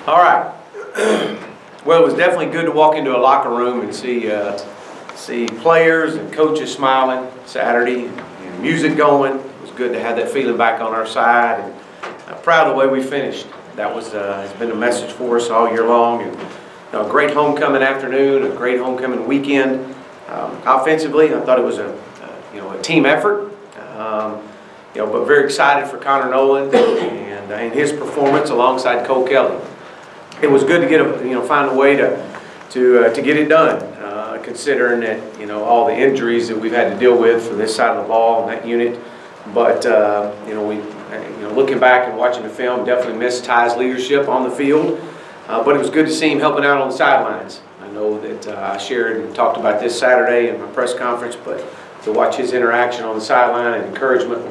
All right. Well, it was definitely good to walk into a locker room and see players and coaches smiling Saturday and music going. It was good to have that feeling back on our side, and I'm proud of the way we finished. That was has been a message for us all year long. And a great homecoming afternoon, a great homecoming weekend. Offensively, I thought it was a team effort. But very excited for Connor Nolan and his performance alongside Cole Kelly. It was good to get find a way to get it done, considering that all the injuries that we've had to deal with for this side of the ball and that unit. But looking back and watching the film, definitely missed Ty's leadership on the field. But it was good to see him helping out on the sidelines. I know that I shared and talked about this Saturday in my press conference, but to watch his interaction on the sideline and encouragement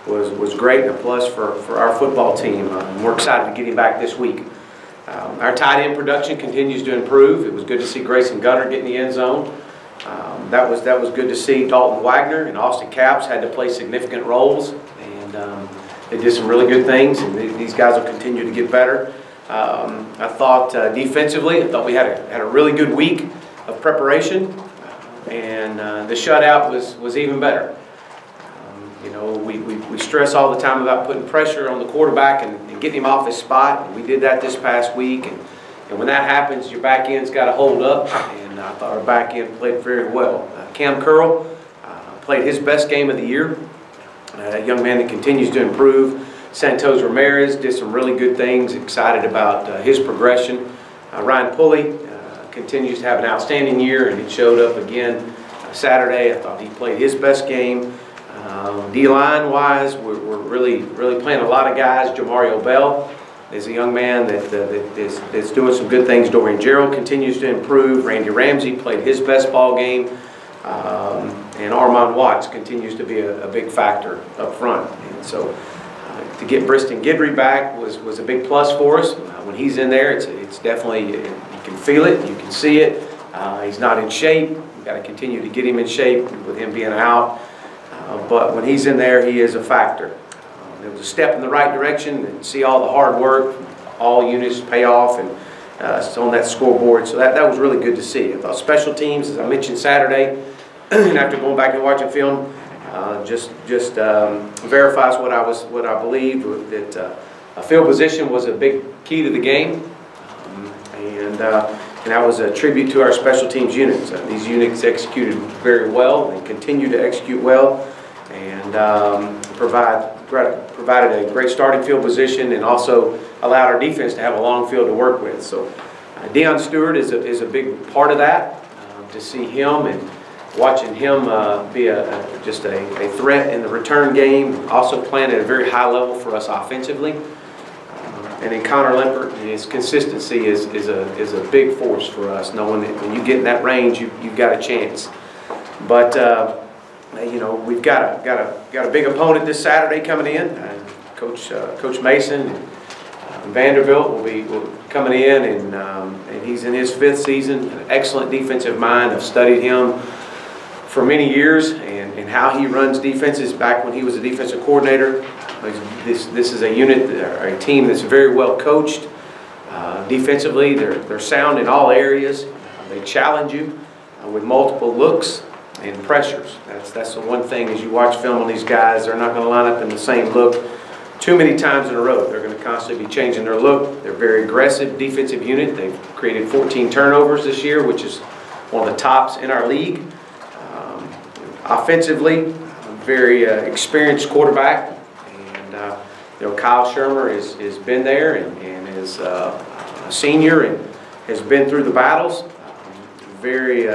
was great, and a plus for our football team. We're excited to get him back this week. Our tight end production continues to improve. It was good to see Grayson Gunner get in the end zone. That was good to see. Dalton Wagner and Austin Capps had to play significant roles, and they did some really good things, and these guys will continue to get better. I thought defensively, I thought we had a really good week of preparation, and the shutout was even better. We stress all the time about putting pressure on the quarterback and getting him off his spot, and we did that this past week. And when that happens, your back end's got to hold up, and I thought our back end played very well. Cam Curl played his best game of the year, a young man that continues to improve. Santos Ramirez did some really good things, excited about his progression. Ryan Pulley continues to have an outstanding year, and he showed up again Saturday. I thought he played his best game. D-line wise, we're really playing a lot of guys. Jamario Bell is a young man that's doing some good things. Dorian Gerald continues to improve. Randy Ramsey played his best ball game. And Armand Watts continues to be a big factor up front. And so to get Briston Guidry back was a big plus for us. When he's in there, it's definitely, you can feel it, you can see it. He's not in shape. We've got to continue to get him in shape with him being out. But when he's in there, he is a factor. It was a step in the right direction, and see all the hard work, all units pay off, and it's on that scoreboard. So that was really good to see. I thought special teams, as I mentioned Saturday, and after going back and watching film, just verifies what I believed, that a field position was a big key to the game, and that was a tribute to our special teams units. These units executed very well and continue to execute well, and provided a great starting field position, and also allowed our defense to have a long field to work with. So Deion Stewart is a big part of that. To see him and watching him be just a threat in the return game, also playing at a very high level for us offensively. And then Connor Limpert and his consistency is a big force for us, knowing that when you get in that range, you've got a chance. But we've got a big opponent this Saturday coming in. Coach Mason and Vanderbilt will be coming in, and he's in his 5th season. An excellent defensive mind. I've studied him for many years, and how he runs defenses back when he was a defensive coordinator. This is a unit, or a team that's very well coached. Defensively, they're sound in all areas. They challenge you with multiple looks and pressures. That's the one thing as you watch film on these guys. They're not going to line up in the same look too many times in a row. They're going to constantly be changing their look. They're a very aggressive defensive unit. They've created 14 turnovers this year, which is one of the tops in our league. Offensively, very experienced quarterback, and Kyle Shermer has been there and is a senior and has been through the battles. Very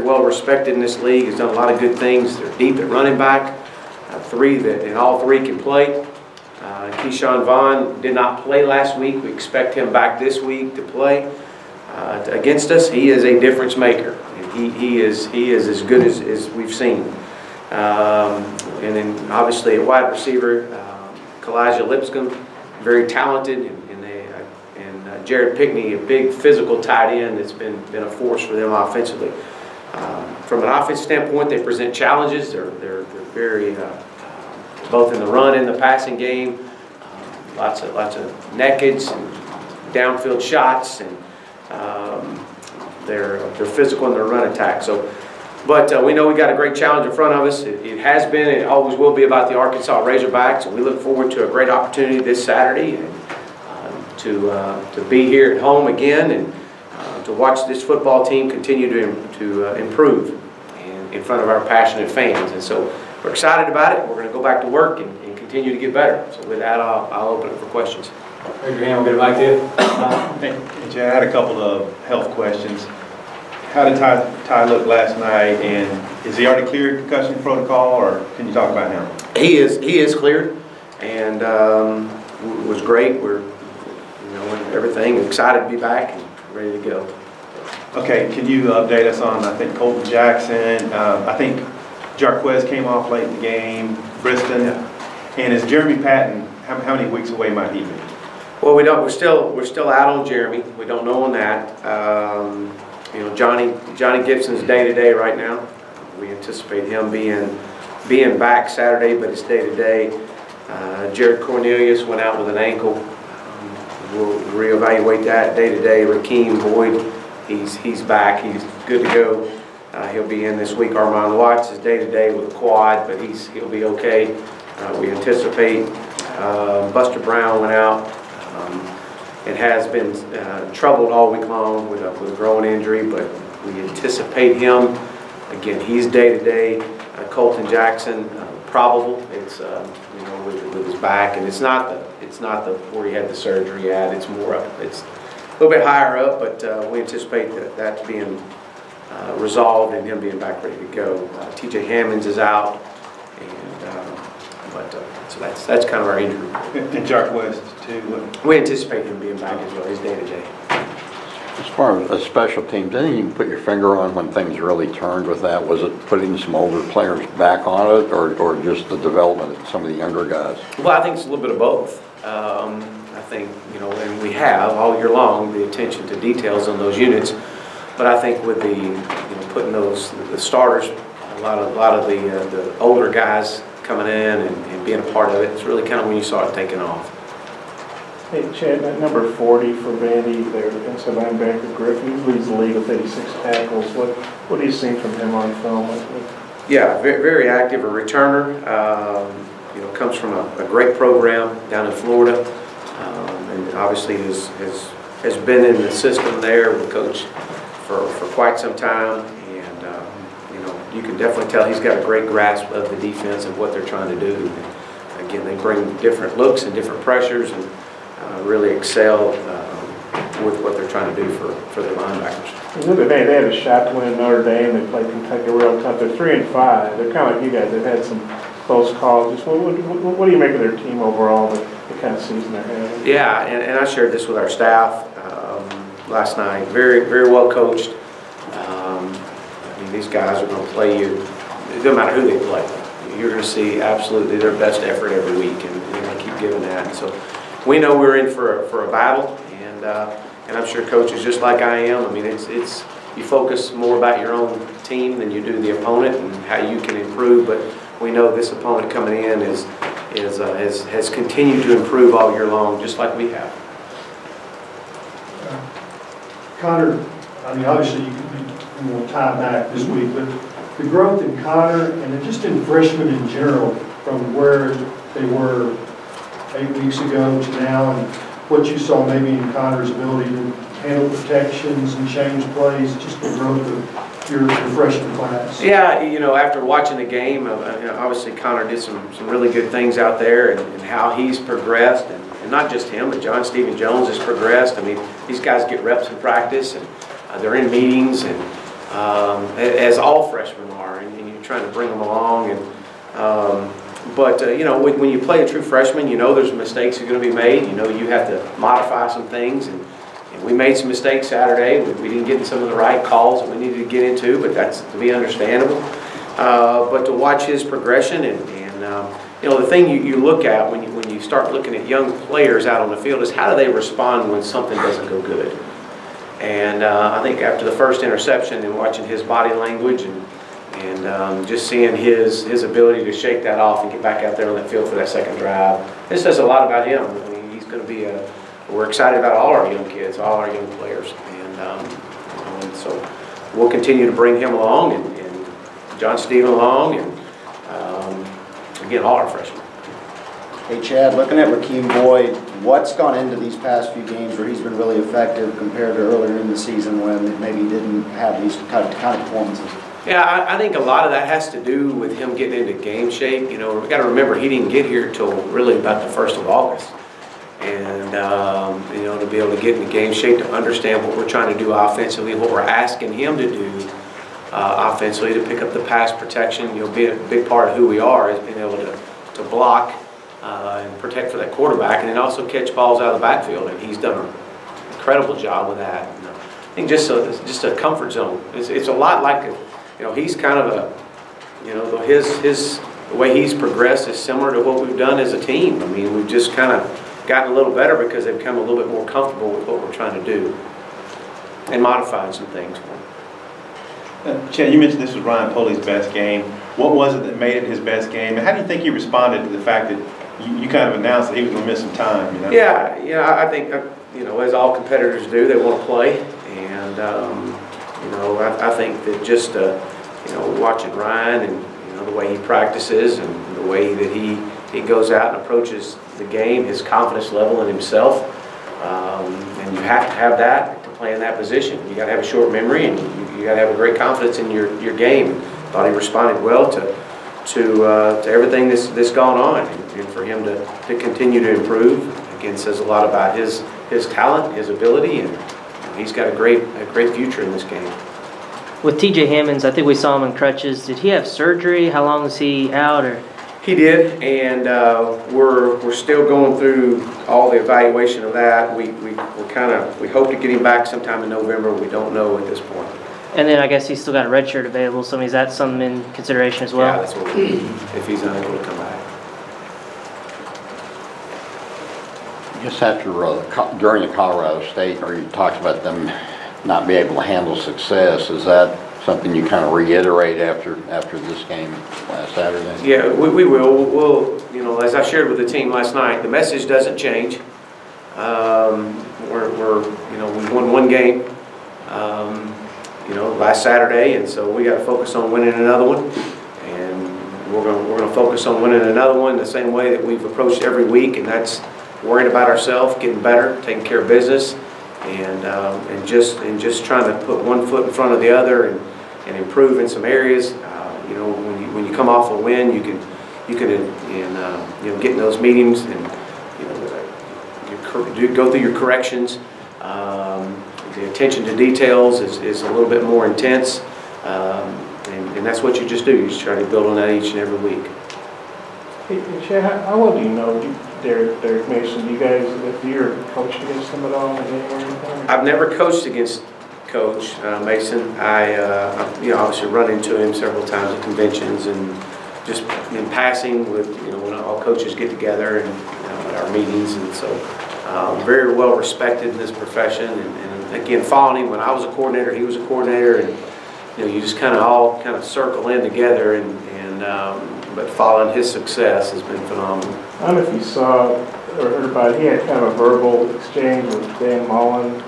well respected in this league. Has done a lot of good things. They're deep at running back. All three can play. Keyshawn Vaughn did not play last week. We expect him back this week to play against us. He is a difference maker. He is as good as we've seen. And then obviously a wide receiver, Kalijah Lipscomb, very talented, and Jared Pickney, a big physical tight end that's been a force for them offensively. From an offense standpoint, they present challenges. They're very both in the run and the passing game. Lots of nakeds and downfield shots, and they're physical in their run attack. So, but we know we got a great challenge in front of us. It has been, and it always will be about the Arkansas Razorbacks, and we look forward to a great opportunity this Saturday and to be here at home again and to watch this football team continue to improve in front of our passionate fans. And so we're excited about it. We're going to go back to work and continue to get better. So with that, I'll open it for questions. Raise your hand, we'll get it back to you. Hey, Jay, I had a couple of health questions. How did Ty look last night, and is he already cleared concussion protocol, or can you talk about him? He is cleared, and was great. We're everything, excited to be back and ready to go. Okay, can you update us on, I think, Colton Jackson, I think Jarquez came off late in the game, Briston, and is Jeremy Patton, how many weeks away might he be? Well, we don't. We're still out on Jeremy. We don't know on that. Johnny Gibson's day-to-day right now. We anticipate him being back Saturday, but it's day-to-day. Jared Cornelius went out with an ankle. We'll reevaluate that day-to-day. Rakeem Boyd, he's back. He's good to go. He'll be in this week. Armand Watts is day-to-day with a quad, but he'll be okay. We anticipate Buster Brown went out and has been troubled all week long with a growing injury, but we anticipate him. Again, he's day-to-day. Colton Jackson, probable. It's with his back, and it's not the where he had the surgery at. It's more up. It's a little bit higher up, but we anticipate that being resolved and him being back ready to go. T.J. Hammonds is out, and so that's kind of our injury. And Jarquez too. We anticipate him being back as well. He's day-to-day. As far as special teams, anything you can put your finger on when things really turned with that? Was it putting some older players back on it, or just the development of some of the younger guys? Well, I think it's a little bit of both. I think, and we have all year long the attention to details on those units, but I think with the putting the starters, a lot of the older guys coming in and being a part of it, it's really kind of when you saw it taking off. Hey, Chad, that number 40 for Vandy, their defensive linebacker Griffin, he leads the league with 86 tackles. What do you see from him on film? Yeah, very, very active, a returner. Comes from a great program down in Florida, and obviously has been in the system there with Coach for quite some time. And you can definitely tell he's got a great grasp of the defense and what they're trying to do. And again, they bring different looks and different pressures, and really excel with what they're trying to do for their linebackers. The other day they had a shot to win Notre Dame. They played Kentucky real tough. They're 3-5. They're kind of like you guys. They've had some close calls. Just what do you make of their team overall? The kind of season they're having. Yeah, and I shared this with our staff last night. Very, very well coached. These guys are going to play you. It doesn't matter who they play. You're going to see absolutely their best effort every week, and they're going to keep giving that. And so we know we're in for a battle, and I'm sure coaches just like I am. It's you focus more about your own team than you do the opponent and how you can improve. But we know this opponent coming in has continued to improve all year long, just like we have. Connor, obviously you will tie back this week, but the growth in Connor and just in freshmen in general from where they were 8 weeks ago to now, and what you saw maybe in Connor's ability to handle protections and change plays, just the growth of your freshman class. Yeah, after watching the game, obviously Connor did some really good things out there, and how he's progressed, and not just him, but John Stephen Jones has progressed. These guys get reps in practice, and they're in meetings, and as all freshmen are, and you're trying to bring them along. But when you play a true freshman, there's mistakes that are going to be made. You have to modify some things, and we made some mistakes Saturday. We didn't get in some of the right calls that we needed to get into, but that's to be understandable. But to watch his progression, and the thing you look at when you start looking at young players out on the field is how do they respond when something doesn't go good. And I think after the first interception and watching his body language and just seeing his ability to shake that off and get back out there on that field for that second drive, this says a lot about him. He's going to be a we're excited about all our young kids, all our young players. And so we'll continue to bring him along and John Stephen along and again, all our freshmen. Hey Chad, looking at Rakeem Boyd, what's gone into these past few games where he's been really effective compared to earlier in the season when maybe he didn't have these kind of performances? Yeah, I think a lot of that has to do with him getting into game shape. You know, we got to remember he didn't get here till really about the 1st of August. And, you know, to be able to get into game shape, to understand what we're trying to do offensively, what we're asking him to do offensively, to pick up the pass protection. You know, be a big part of who we are is being able to block and protect for that quarterback, and then also catch balls out of the backfield. And he's done an incredible job with that. And I think just a comfort zone. It's a lot like, you know, he's kind of a, you know, the way he's progressed is similar to what we've done as a team. I mean, we've just kind of gotten a little better because they've become a little bit more comfortable with what we're trying to do and modifying some things. Chad, you mentioned this was Ryan Pulley's best game. What was it that made it his best game? And how do you think he responded to the fact that you kind of announced that he was going to miss some time? You know? Yeah, I think, you know, as all competitors do, they want to play. And, you know, I think that just, you know, watching Ryan and, you know, the way he practices and the way that he goes out and approaches the game, his confidence level in himself, and you have to have that to play in that position. You got to have a short memory, and you got to have a great confidence in your game. Thought he responded well to everything that's gone on, and for him to continue to improve, again, says a lot about his talent, his ability, and he's got a great future in this game. With TJ Hammonds, I think we saw him in crutches. Did he have surgery? How long is he out? Or he did, and we're still going through all the evaluation of that. We hope to get him back sometime in November. We don't know at this point. And then I guess he's still got a red shirt available. So is that something in consideration as well? Yeah, that's what we'll do if he's unable to come back. I guess after during the Colorado State, or you talked about them not being able to handle success, is that something you kind of reiterate after this game last Saturday? Yeah, we will. We'll, you know, as I shared with the team last night, the message doesn't change. You know, we won one game, you know, last Saturday, and so we got to focus on winning another one, and we're going to focus on winning another one the same way that we've approached every week, and that's worrying about ourselves, getting better, taking care of business, and just trying to put one foot in front of the other and improve in some areas. You know, when you come off a win, you can you know, get in those meetings and you go through your corrections. The attention to details is a little bit more intense, and that's what you just do. You just try to build on that each and every week. Hey, Chad, how well do you know Derek Mason? Do you guys, if you're coached against him at all in the game or anything? I've never coached against Coach Mason. I you know, obviously run into him several times at conventions and just in passing with, you know, when all coaches get together and, you know, at our meetings, and so very well respected in this profession. And again, following him when I was a coordinator, he was a coordinator, and you know, you just all circle in together, and but following his success has been phenomenal. I don't know if you saw or heard about it. He had kind of a verbal exchange with Dan Mullen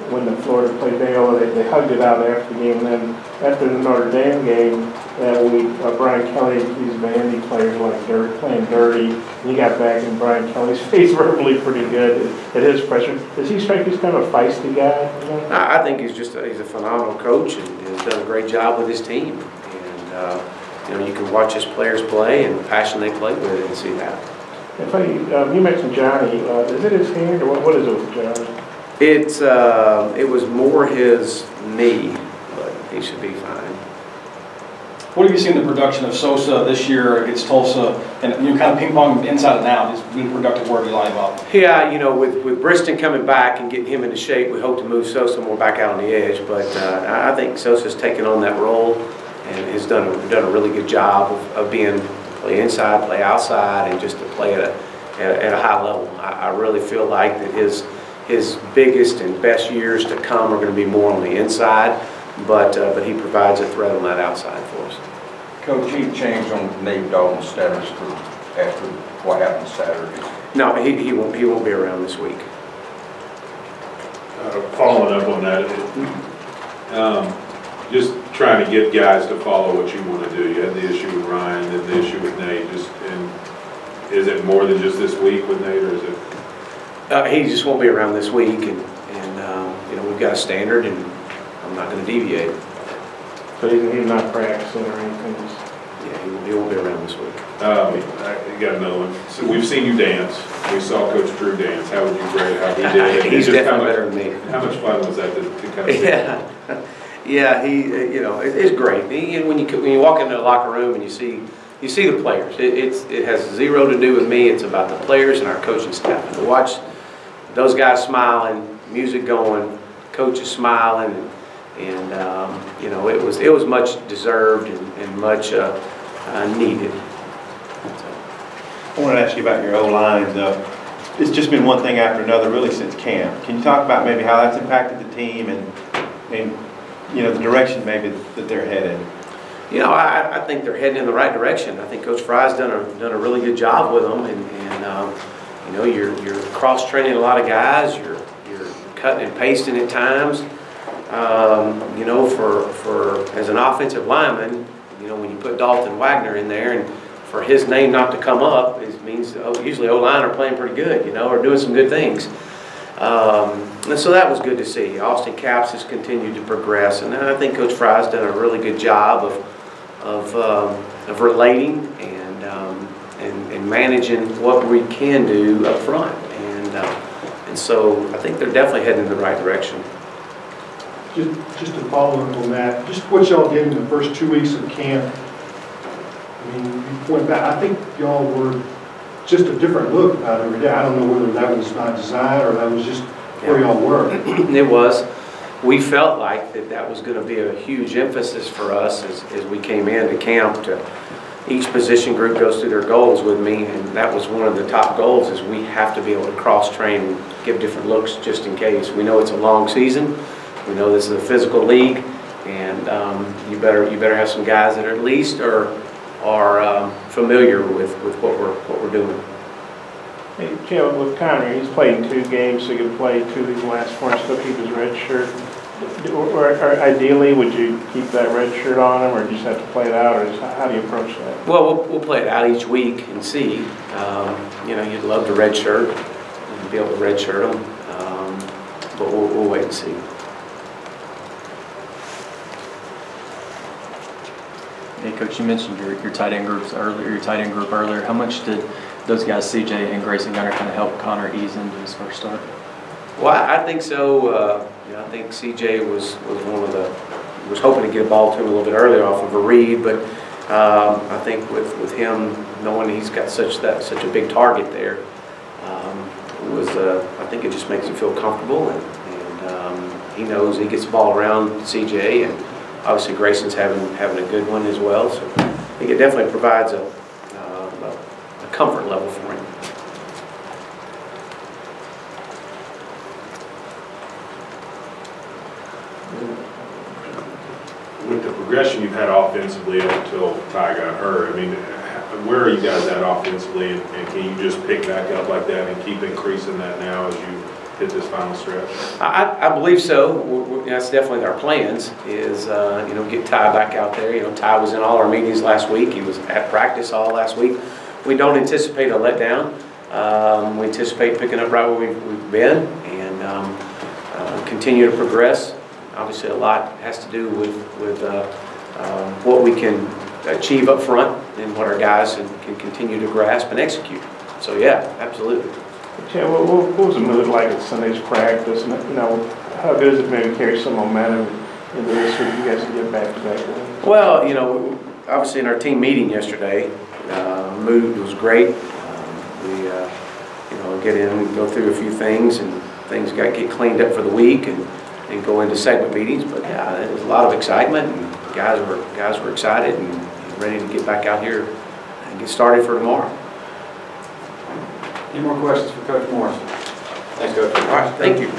when the Florida played Baylor. They hugged it out after the game, and then after the Notre Dame game that week, Brian Kelly accused Vandy players like playing dirty, and he got back in Brian Kelly's face verbally pretty good at his pressure. Does he strike you as kind of a feisty guy? You know? I think he's a phenomenal coach and has done a great job with his team. And you know, you can watch his players play and the passion they play with and see that. If you mentioned Johnny, is it his hand or what is it with Johnny? It was more his knee, but he should be fine. What have you seen the production of Sosa this year against Tulsa, and you kind of ping pong inside and out, just being productive wherever you line him up? Yeah, you know, with Briston coming back and getting him into shape, we hope to move Sosa more back out on the edge. But I think Sosa's taken on that role and has done a really good job of being play inside, play outside, and just to play at a high level. I really feel like that his biggest and best years to come are going to be more on the inside, but he provides a threat on that outside for us. Coach, he changed on Nate Dalton's status after what happened Saturday. No, he won't be around this week. Following up on that, just trying to get guys to follow what you want to do. You had the issue with Ryan and the issue with Nate. And is it more than just this week with Nate, or is it? He just won't be around this week, and you know, we've got a standard, and I'm not going to deviate. So he's not practicing or anything? Yeah, he won't be around this week. I got another one. So we've seen you dance. We saw Coach Drew dance. How would you grade how he did? He's definitely better than me. How much fun was that to kind of see? Yeah, you know, it's great. When you walk into the locker room and you see the players, it has zero to do with me. It's about the players and our coaching staff. And to watch those guys smiling, music going, coaches smiling, and you know, it was much deserved and much needed. I wanted to ask you about your O-line. It's just been one thing after another really since camp. Can you talk about maybe how that's impacted the team and you know, the direction maybe that they're headed? You know, I think they're heading in the right direction. I think Coach Fry's done a really good job with them, and you know, you're cross training a lot of guys. You're cutting and pasting at times. You know, for as an offensive lineman, you know, when you put Dalton Wagner in there, and for his name not to come up, it means usually O-line are playing pretty good, you know, or doing some good things. And so that was good to see. Austin Capps has continued to progress, and I think Coach Fry's done a really good job of relating and managing what we can do up front, and so I think they're definitely heading in the right direction. Just to follow up on that, just what y'all did in the first 2 weeks of camp. I mean, you went back. I think y'all were just a different look about every day. I don't know whether that was by design or that was just where y'all were. It was. We felt like that was going to be a huge emphasis for us as we came into camp. Each position group goes through their goals with me, and that was one of the top goals, is we have to be able to cross-train and give different looks just in case. We know it's a long season. We know this is a physical league, and you better have some guys that at least are familiar with what we're doing. Hey, Jim, with Connor, he's played 2 games, so he can play 2 of these last 4 and still keep his red shirt. Or ideally, would you keep that red shirt on him, or just have to play it out, or how do you approach that? Well, we'll play it out each week and see. You know, you'd love the red shirt and be able to red shirt them, but we'll wait and see. Hey, Coach, you mentioned your tight end group earlier. How much did those guys, CJ and Grayson Gunner, kind of help Connor ease into his first start? Well, I think so. You know, I think CJ was hoping to get a ball to him a little bit earlier off of a read, but I think with him knowing he's got such a big target there, I think it just makes him feel comfortable, and he knows he gets the ball around CJ, and obviously Grayson's having a good one as well. So I think it definitely provides a comfort level for him. With the progression you've had offensively up until Ty got hurt, I mean, where are you guys at offensively, and can you just pick back up like that and keep increasing that now as you hit this final stretch? I believe so. That's definitely our plans, is you know, get Ty back out there. You know, Ty was in all our meetings last week. He was at practice all last week. We don't anticipate a letdown. We anticipate picking up right where we've been, and continue to progress. Obviously, a lot has to do with what we can achieve up front and what our guys can continue to grasp and execute. So yeah, absolutely. Yeah, what was the mood like at Sunday's practice? And, you know, how good is it maybe carry some momentum into this week? You guys can get back-to-back wins? Well, you know, obviously in our team meeting yesterday, mood was great. We, you know, get in and go through a few things, and things got to get cleaned up for the week, and go into segment meetings. But yeah, there was a lot of excitement, and guys were excited and ready to get back out here and get started for tomorrow. Any more questions for Coach Morrison? Thanks, Coach. All right, thank you.